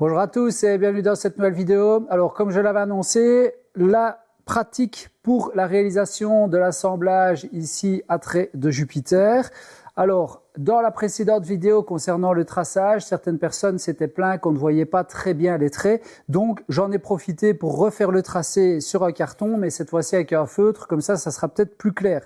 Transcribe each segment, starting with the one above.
Bonjour à tous et bienvenue dans cette nouvelle vidéo. Alors comme je l'avais annoncé, la pratique pour la réalisation de l'assemblage ici à trait de Jupiter. Alors dans la précédente vidéo concernant le traçage, certaines personnes s'étaient plaintes qu'on ne voyait pas très bien les traits. Donc j'en ai profité pour refaire le tracé sur un carton, mais cette fois-ci avec un feutre, comme ça sera peut-être plus clair.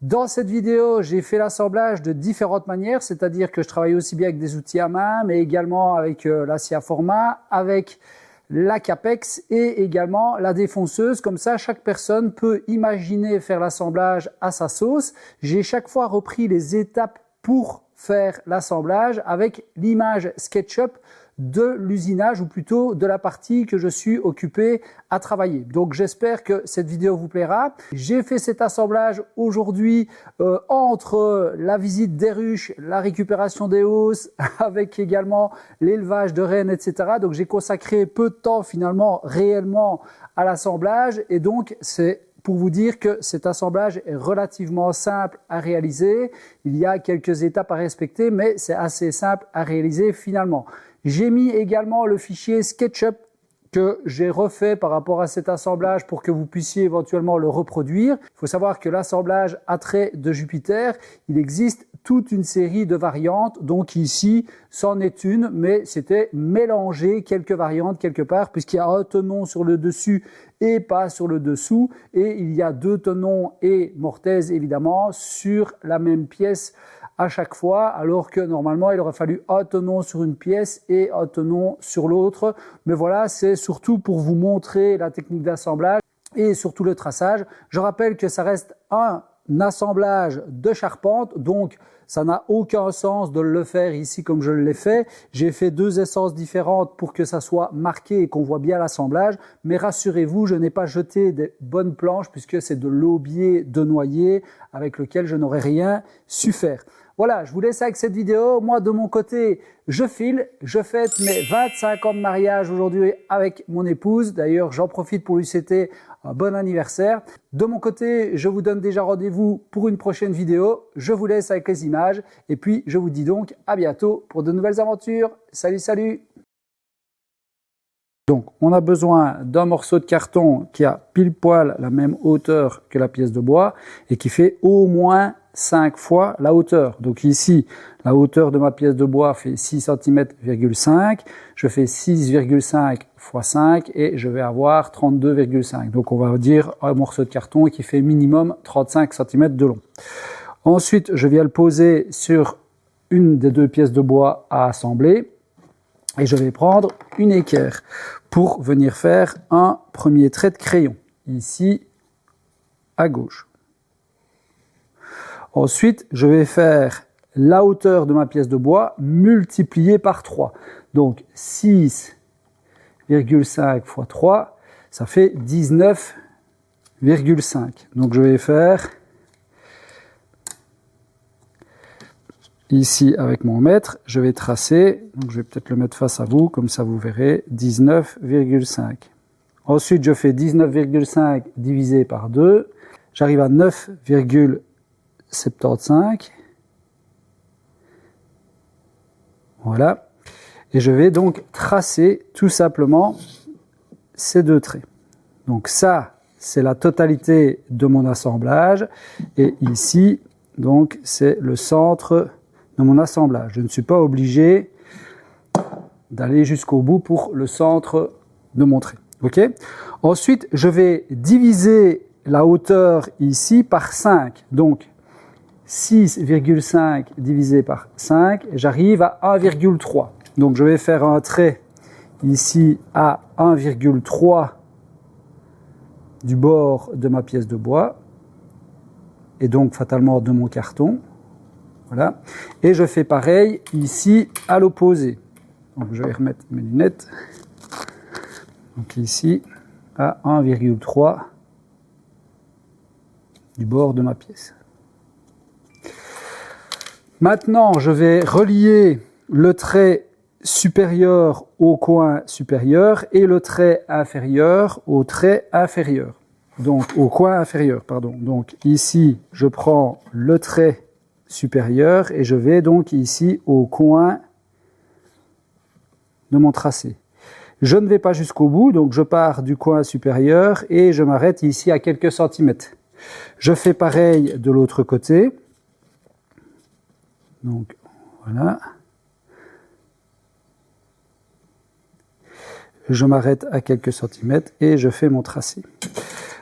Dans cette vidéo, j'ai fait l'assemblage de différentes manières, c'est-à-dire que je travaille aussi bien avec des outils à main, mais également avec la scie à format, avec la Capex et également la défonceuse. Comme ça, chaque personne peut imaginer faire l'assemblage à sa sauce. J'ai chaque fois repris les étapes pour faire l'assemblage avec l'image SketchUp de l'usinage ou plutôt de la partie que je suis occupé à travailler. Donc j'espère que cette vidéo vous plaira. J'ai fait cet assemblage aujourd'hui entre la visite des ruches, la récupération des hausses, avec également l'élevage de rennes, etc. Donc j'ai consacré peu de temps finalement réellement à l'assemblage et donc c'est pour vous dire que cet assemblage est relativement simple à réaliser. Il y a quelques étapes à respecter, mais c'est assez simple à réaliser finalement. J'ai mis également le fichier SketchUp que j'ai refait par rapport à cet assemblage pour que vous puissiez éventuellement le reproduire. Il faut savoir que l'assemblage à trait de Jupiter, il existe toute une série de variantes. Donc ici, c'en est une, mais c'était mélanger quelques variantes quelque part puisqu'il y a un tenon sur le dessus et pas sur le dessous. Et il y a deux tenons et mortaise évidemment sur la même pièce à chaque fois, alors que normalement il aurait fallu un tenon sur une pièce et un tenon sur l'autre. Mais voilà, c'est surtout pour vous montrer la technique d'assemblage et surtout le traçage. Je rappelle que ça reste un assemblage de charpente, donc ça n'a aucun sens de le faire ici comme je l'ai fait. J'ai fait deux essences différentes pour que ça soit marqué et qu'on voit bien l'assemblage. Mais rassurez-vous, je n'ai pas jeté des bonnes planches puisque c'est de l'aubier de noyer avec lequel je n'aurais rien su faire. Voilà, je vous laisse avec cette vidéo. Moi, de mon côté, je file. Je fête mes 25 ans de mariage aujourd'hui avec mon épouse. D'ailleurs, j'en profite pour lui souhaiter un bon anniversaire. De mon côté, je vous donne déjà rendez-vous pour une prochaine vidéo. Je vous laisse avec les images. Et puis, je vous dis donc à bientôt pour de nouvelles aventures. Salut, salut! Donc, on a besoin d'un morceau de carton qui a pile poil la même hauteur que la pièce de bois et qui fait au moins 5 fois la hauteur. Donc ici, la hauteur de ma pièce de bois fait 6 cm,5. Je fais 6,5 x 5 et je vais avoir 32,5. Donc on va dire un morceau de carton qui fait minimum 35 cm de long. Ensuite, je viens le poser sur une des deux pièces de bois à assembler. Et je vais prendre une équerre pour venir faire un premier trait de crayon, ici à gauche. Ensuite, je vais faire la hauteur de ma pièce de bois multipliée par 3. Donc 6,5 x 3, ça fait 19,5. Donc je vais faire ici avec mon mètre, je vais tracer, donc je vais peut-être le mettre face à vous, comme ça vous verrez, 19,5. Ensuite, je fais 19,5 divisé par 2, j'arrive à 9,75. Voilà. Et je vais donc tracer tout simplement ces deux traits. Donc ça, c'est la totalité de mon assemblage. Et ici, donc, c'est le centre de mon assemblage. Je ne suis pas obligé d'aller jusqu'au bout pour le centre de mon trait. Ok ? Ensuite, je vais diviser la hauteur ici par 5. Donc, 6,5 divisé par 5, j'arrive à 1,3. Donc, je vais faire un trait ici à 1,3 du bord de ma pièce de bois et donc fatalement de mon carton. Voilà. Et je fais pareil ici à l'opposé. Donc je vais remettre mes lunettes. Donc ici à 1,3 du bord de ma pièce. Maintenant, je vais relier le trait supérieur au coin supérieur et le trait inférieur au trait inférieur. Donc au coin inférieur, pardon. Donc ici, je prends le trait supérieur et je vais donc ici au coin de mon tracé. Je ne vais pas jusqu'au bout, donc je pars du coin supérieur et je m'arrête ici à quelques centimètres. Je fais pareil de l'autre côté. Donc, voilà. Je m'arrête à quelques centimètres et je fais mon tracé.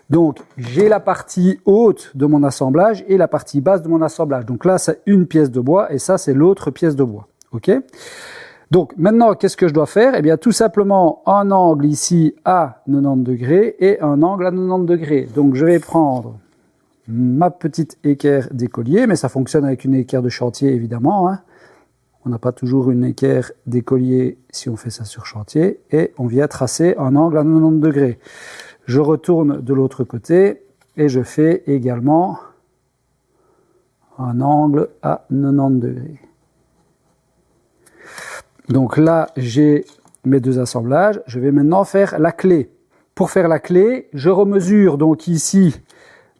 Donc, j'ai la partie haute de mon assemblage et la partie basse de mon assemblage. Donc là, c'est une pièce de bois et ça, c'est l'autre pièce de bois. OK ? Donc, maintenant, qu'est-ce que je dois faire? Eh bien, tout simplement, un angle ici à 90 degrés et un angle à 90 degrés. Donc, je vais prendre ma petite équerre d'écolier, mais ça fonctionne avec une équerre de chantier, évidemment, hein. On n'a pas toujours une équerre d'écolier si on fait ça sur chantier. Et on vient tracer un angle à 90 degrés. Je retourne de l'autre côté et je fais également un angle à 90 degrés. Donc là, j'ai mes deux assemblages. Je vais maintenant faire la clé. Pour faire la clé, je remesure donc ici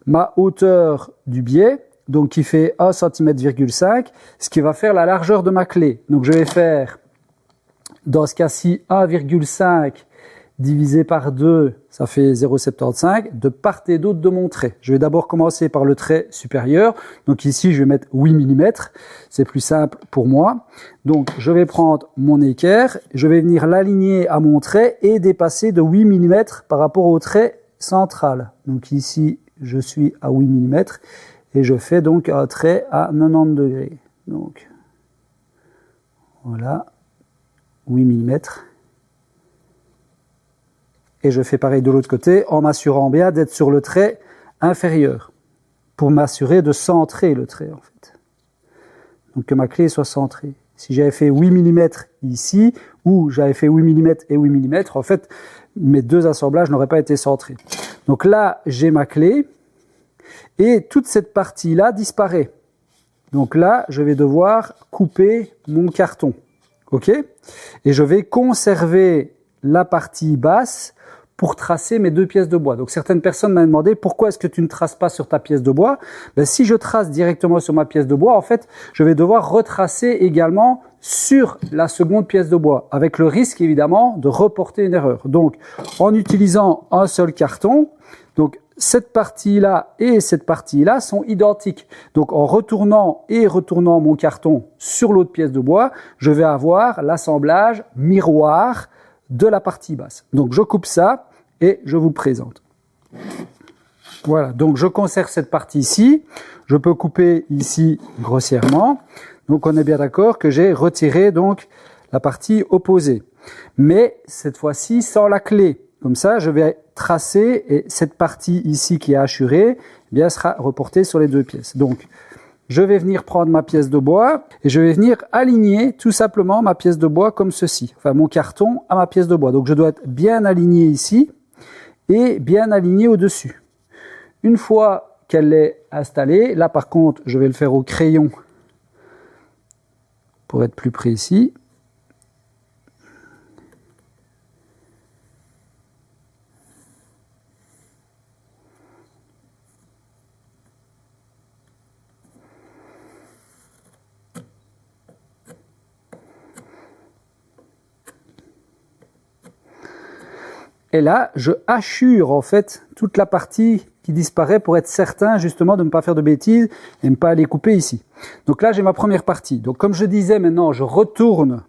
ma hauteur du biais, donc qui fait 1,5 cm, ce qui va faire la largeur de ma clé. Donc je vais faire, dans ce cas-ci, 1,5 divisé par 2, ça fait 0,75, de part et d'autre de mon trait. Je vais d'abord commencer par le trait supérieur. Donc ici, je vais mettre 8 mm. C'est plus simple pour moi. Donc je vais prendre mon équerre, je vais venir l'aligner à mon trait et dépasser de 8 mm par rapport au trait central. Donc ici, je suis à 8 mm. Et je fais donc un trait à 90 degrés. Donc, voilà, 8 mm. Et je fais pareil de l'autre côté en m'assurant bien d'être sur le trait inférieur. Pour m'assurer de centrer le trait, en fait. Donc que ma clé soit centrée. Si j'avais fait 8 mm ici, ou j'avais fait 8 mm et 8 mm, en fait, mes deux assemblages n'auraient pas été centrés. Donc là, j'ai ma clé. Et toute cette partie-là disparaît. Donc là, je vais devoir couper mon carton. OK ? Et je vais conserver la partie basse pour tracer mes deux pièces de bois. Donc certaines personnes m'ont demandé pourquoi est-ce que tu ne traces pas sur ta pièce de bois ? Ben, si je trace directement sur ma pièce de bois, en fait, je vais devoir retracer également sur la seconde pièce de bois, avec le risque évidemment de reporter une erreur. Donc en utilisant un seul carton, donc cette partie-là et cette partie-là sont identiques. Donc en retournant mon carton sur l'autre pièce de bois, je vais avoir l'assemblage miroir de la partie basse. Donc je coupe ça et je vous le présente. Voilà, donc je conserve cette partie ici. Je peux couper ici grossièrement. Donc on est bien d'accord que j'ai retiré donc la partie opposée. Mais cette fois-ci sans la clé. Comme ça, je vais tracer et cette partie ici qui est hachurée, eh bien, sera reportée sur les deux pièces. Donc, je vais venir prendre ma pièce de bois et je vais venir aligner tout simplement ma pièce de bois comme ceci. Enfin, mon carton à ma pièce de bois. Donc, je dois être bien aligné ici et bien aligné au-dessus. Une fois qu'elle est installée, là par contre, je vais le faire au crayon pour être plus précis. Et là, je hachure en fait toute la partie qui disparaît pour être certain justement de ne pas faire de bêtises et ne pas aller couper ici. Donc là, j'ai ma première partie. Donc comme je disais maintenant, je retourne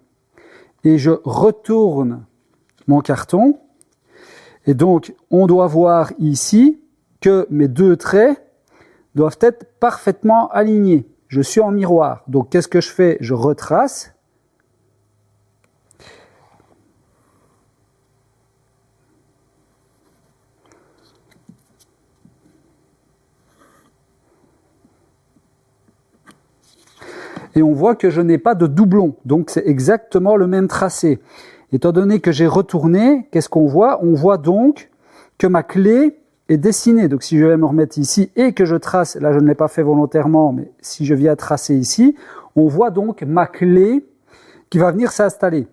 et je retourne mon carton. Et donc, on doit voir ici que mes deux traits doivent être parfaitement alignés. Je suis en miroir. Donc qu'est-ce que je fais? Je retrace. Et on voit que je n'ai pas de doublon. Donc c'est exactement le même tracé. Étant donné que j'ai retourné, qu'est-ce qu'on voit? On voit donc que ma clé est dessinée. Donc si je vais me remettre ici et que je trace, là je ne l'ai pas fait volontairement, mais si je viens tracer ici, on voit donc ma clé qui va venir s'installer.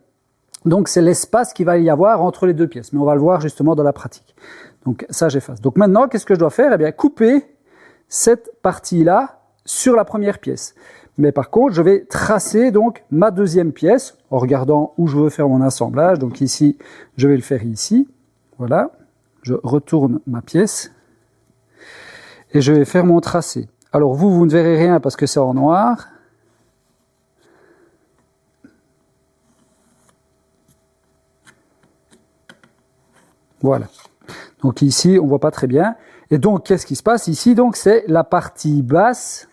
Donc c'est l'espace qu'il va y avoir entre les deux pièces. Mais on va le voir justement dans la pratique. Donc ça j'efface. Donc maintenant, qu'est-ce que je dois faire? Eh bien couper cette partie-là sur la première pièce. Mais par contre, je vais tracer donc ma deuxième pièce en regardant où je veux faire mon assemblage. Donc ici, je vais le faire ici. Voilà. Je retourne ma pièce et je vais faire mon tracé. Alors vous ne verrez rien parce que c'est en noir. Voilà. Donc ici, on voit pas très bien. Et donc, qu'est-ce qui se passe ici? Donc, c'est la partie basse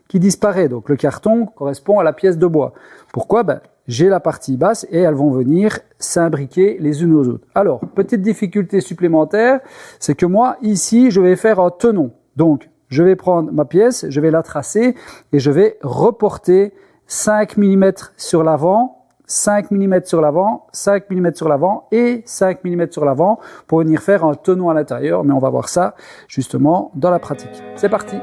qui disparaît. Donc, le carton correspond à la pièce de bois. Pourquoi? J'ai la partie basse et elles vont venir s'imbriquer les unes aux autres. Alors, petite difficulté supplémentaire, c'est que moi, ici, je vais faire un tenon. Donc, je vais prendre ma pièce, je vais la tracer et je vais reporter 5 mm sur l'avant, 5 mm sur l'avant, 5 mm sur l'avant et 5 mm sur l'avant pour venir faire un tenon à l'intérieur. Mais on va voir ça justement dans la pratique. C'est parti!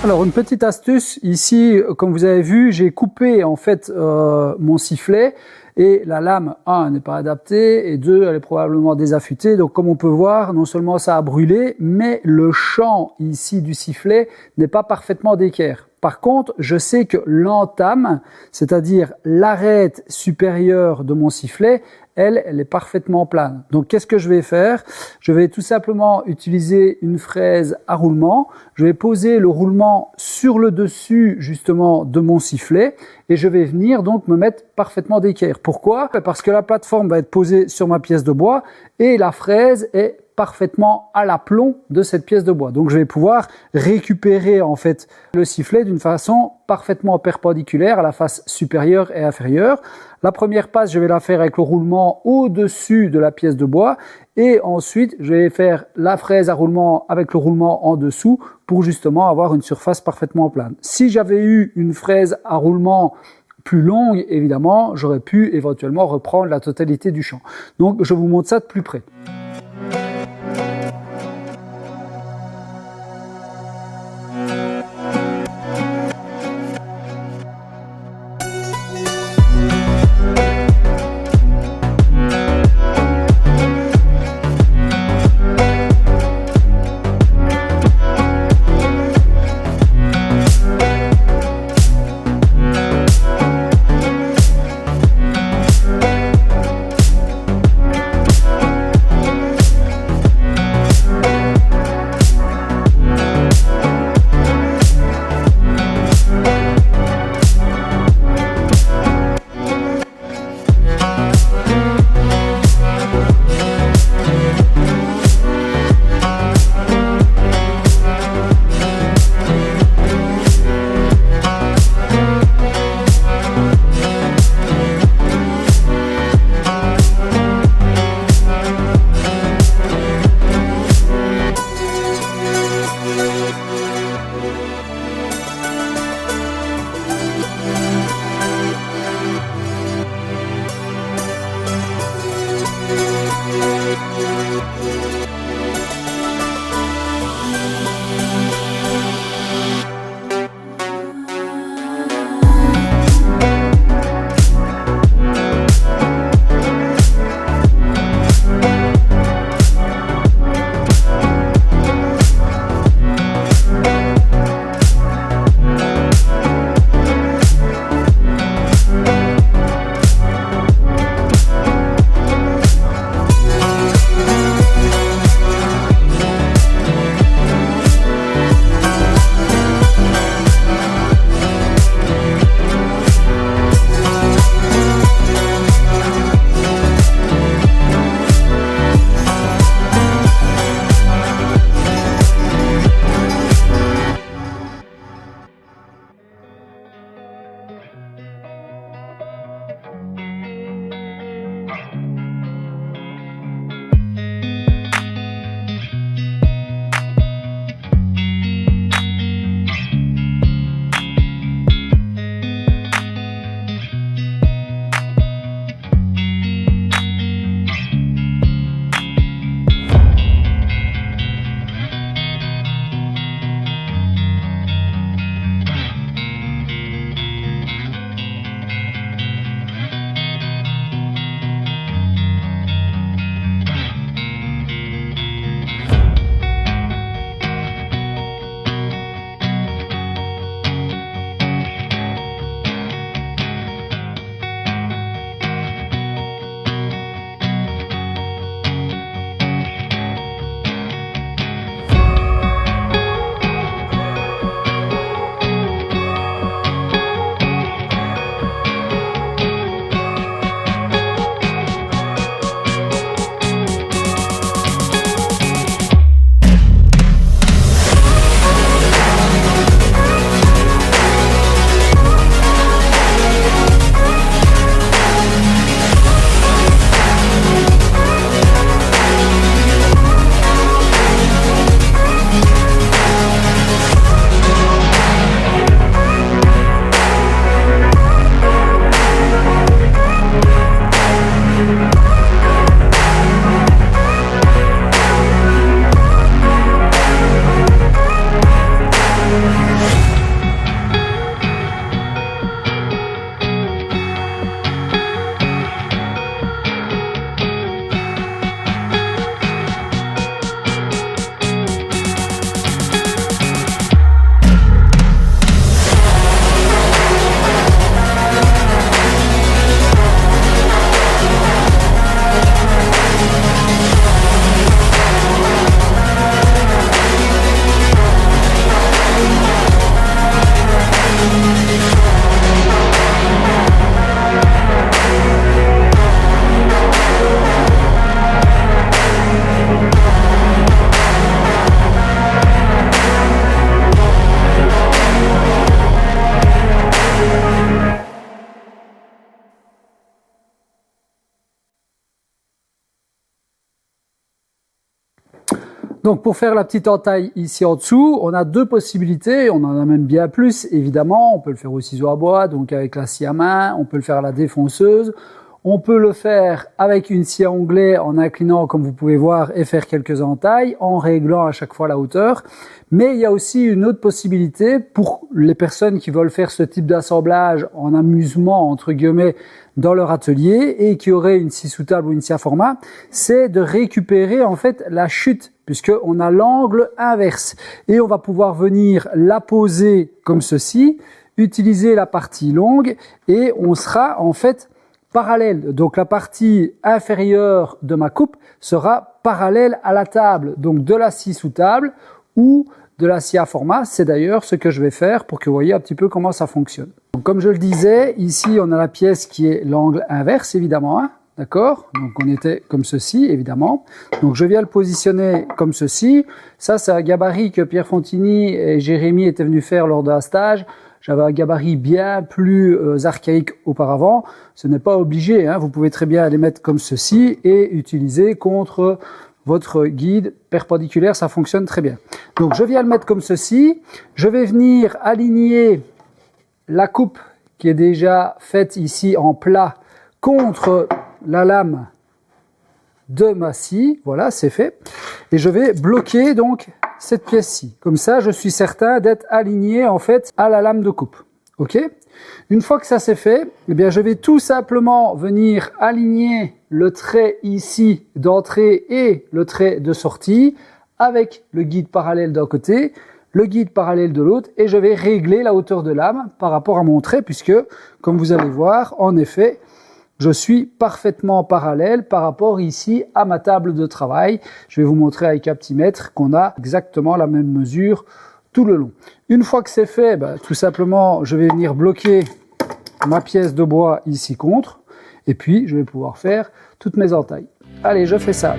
Alors une petite astuce ici, comme vous avez vu, j'ai coupé en fait mon sifflet et la lame 1 n'est pas adaptée et 2 elle est probablement désaffûtée. Donc comme on peut voir, non seulement ça a brûlé, mais le champ ici du sifflet n'est pas parfaitement d'équerre. Par contre, je sais que l'entame, c'est-à-dire l'arête supérieure de mon sifflet, elle est parfaitement plane. Donc, qu'est-ce que je vais faire? Je vais tout simplement utiliser une fraise à roulement. Je vais poser le roulement sur le dessus, justement, de mon sifflet et je vais venir donc me mettre parfaitement d'équerre. Pourquoi? Parce que la plateforme va être posée sur ma pièce de bois et la fraise est parfaitement à l'aplomb de cette pièce de bois. Donc je vais pouvoir récupérer en fait le sifflet d'une façon parfaitement perpendiculaire à la face supérieure et inférieure. La première passe, je vais la faire avec le roulement au-dessus de la pièce de bois et ensuite je vais faire la fraise à roulement avec le roulement en dessous pour justement avoir une surface parfaitement plane. Si j'avais eu une fraise à roulement plus longue, évidemment, j'aurais pu éventuellement reprendre la totalité du champ. Donc je vous montre ça de plus près. Donc pour faire la petite entaille ici en dessous, on a deux possibilités, on en a même bien plus évidemment, on peut le faire au ciseau à bois, donc avec la scie à main, on peut le faire à la défonceuse, on peut le faire avec une scie à onglet en inclinant comme vous pouvez voir et faire quelques entailles en réglant à chaque fois la hauteur. Mais il y a aussi une autre possibilité pour les personnes qui veulent faire ce type d'assemblage en amusement entre guillemets dans leur atelier et qui auraient une scie sous table ou une scie à format, c'est de récupérer en fait la chute puisqu'on a l'angle inverse et on va pouvoir venir la poser comme ceci, utiliser la partie longue et on sera en fait parallèle. Donc la partie inférieure de ma coupe sera parallèle à la table, donc de la scie sous table ou de la scie à format. C'est d'ailleurs ce que je vais faire pour que vous voyez un petit peu comment ça fonctionne. Donc, comme je le disais, ici on a la pièce qui est l'angle inverse évidemment, hein, d'accord? Donc on était comme ceci évidemment. Donc je viens le positionner comme ceci. Ça c'est un gabarit que Pierre Fontini et Jérémy étaient venus faire lors d'un stage. J'avais un gabarit bien plus archaïque auparavant. Ce n'est pas obligé, hein. Vous pouvez très bien les mettre comme ceci et utiliser contre votre guide perpendiculaire, ça fonctionne très bien. Donc je viens le mettre comme ceci. Je vais venir aligner la coupe qui est déjà faite ici en plat contre la lame de ma scie. Voilà, c'est fait. Et je vais bloquer donc cette pièce-ci. Comme ça, je suis certain d'être aligné en fait à la lame de coupe. Ok? Une fois que ça c'est fait, eh bien je vais tout simplement venir aligner le trait ici d'entrée et le trait de sortie avec le guide parallèle d'un côté, le guide parallèle de l'autre et je vais régler la hauteur de lame par rapport à mon trait puisque, comme vous allez voir, en effet, je suis parfaitement parallèle par rapport ici à ma table de travail. Je vais vous montrer avec un petit mètre qu'on a exactement la même mesure tout le long. Une fois que c'est fait, tout simplement, je vais venir bloquer ma pièce de bois ici contre. Et puis, je vais pouvoir faire toutes mes entailles. Allez, je fais ça.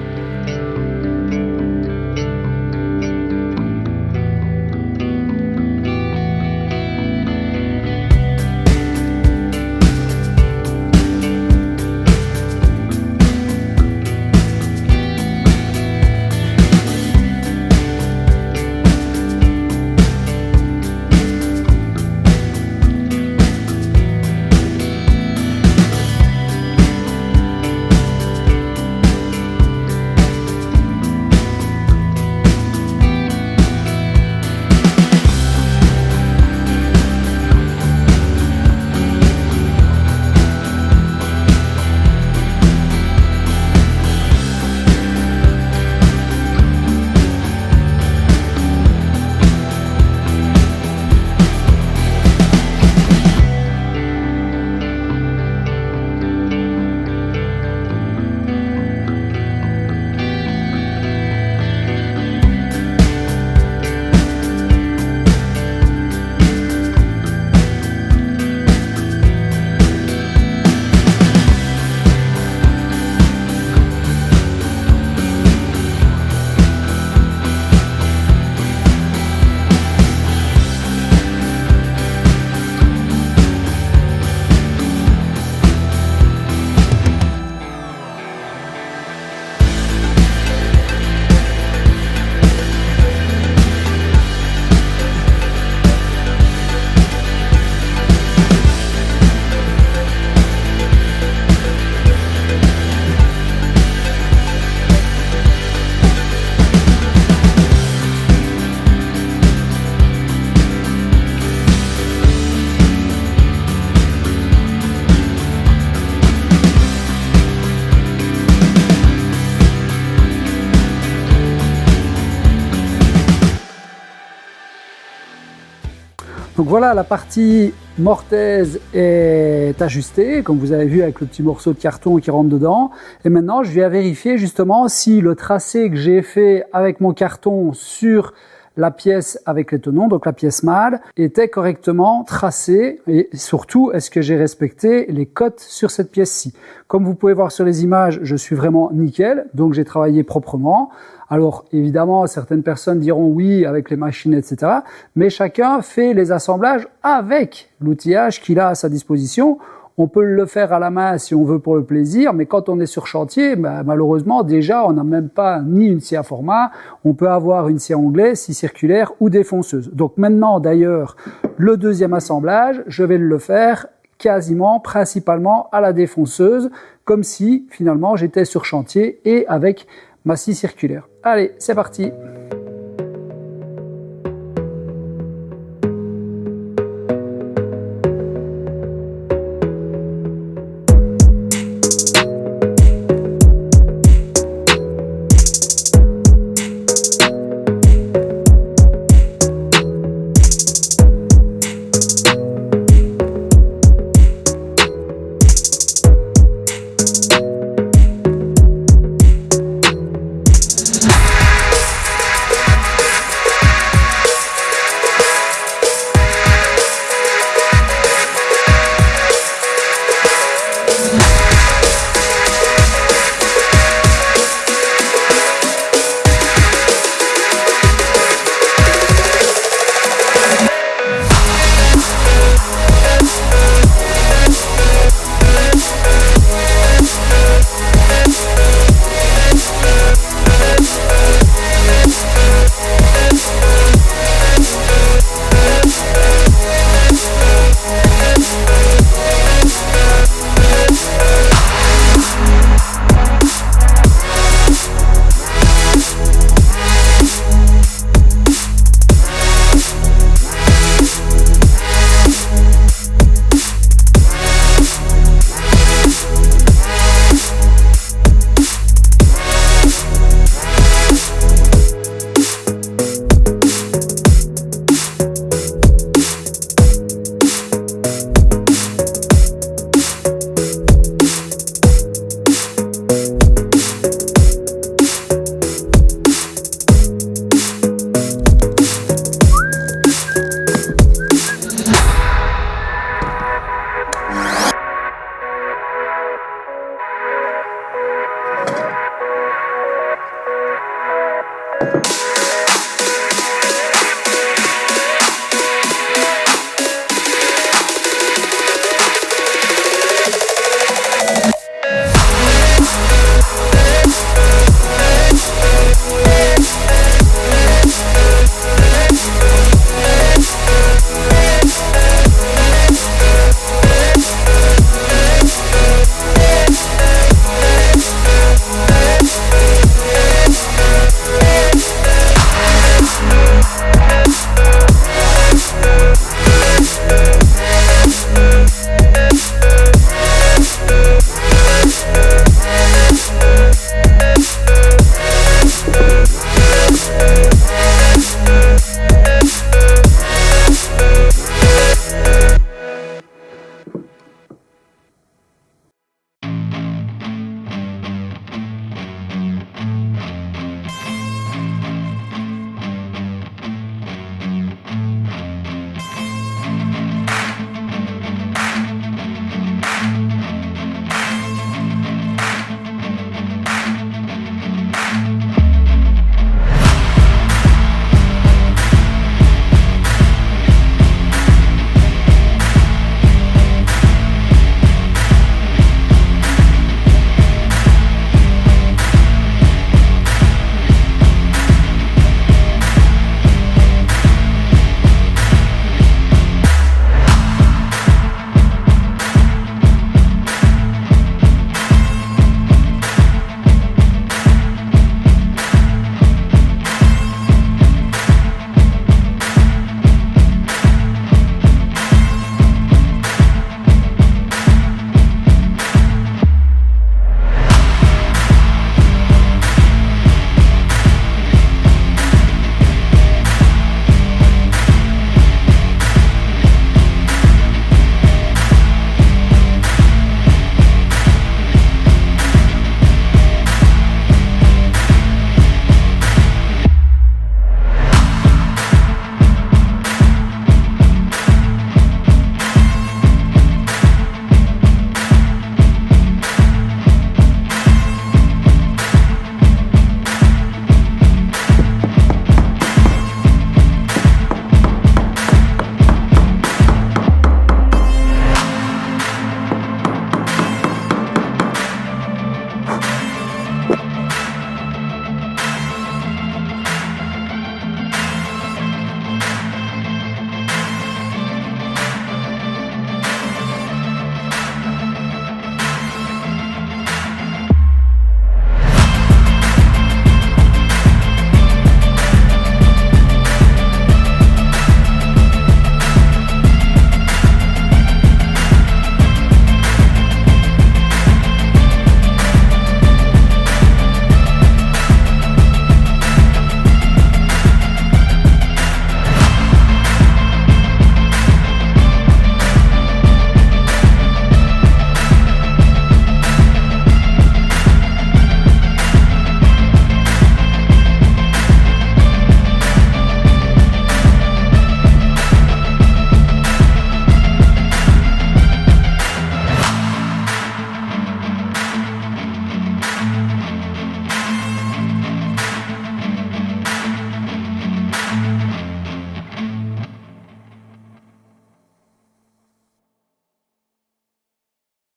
Donc voilà, la partie mortaise est ajustée, comme vous avez vu avec le petit morceau de carton qui rentre dedans. Et maintenant, je viens vérifier justement si le tracé que j'ai fait avec mon carton sur la pièce avec les tenons, donc la pièce mâle, était correctement tracée et surtout, est-ce que j'ai respecté les cotes sur cette pièce-ci. Comme vous pouvez voir sur les images, je suis vraiment nickel, donc j'ai travaillé proprement. Alors évidemment, certaines personnes diront oui avec les machines, etc. Mais chacun fait les assemblages avec l'outillage qu'il a à sa disposition. On peut le faire à la main si on veut pour le plaisir, mais quand on est sur chantier, malheureusement, déjà, on n'a même pas ni une scie à format. On peut avoir une scie anglaise, scie circulaire ou défonceuse. Donc maintenant, d'ailleurs, le deuxième assemblage, je vais le faire quasiment, principalement à la défonceuse, comme si finalement j'étais sur chantier et avec ma scie circulaire. Allez, c'est parti!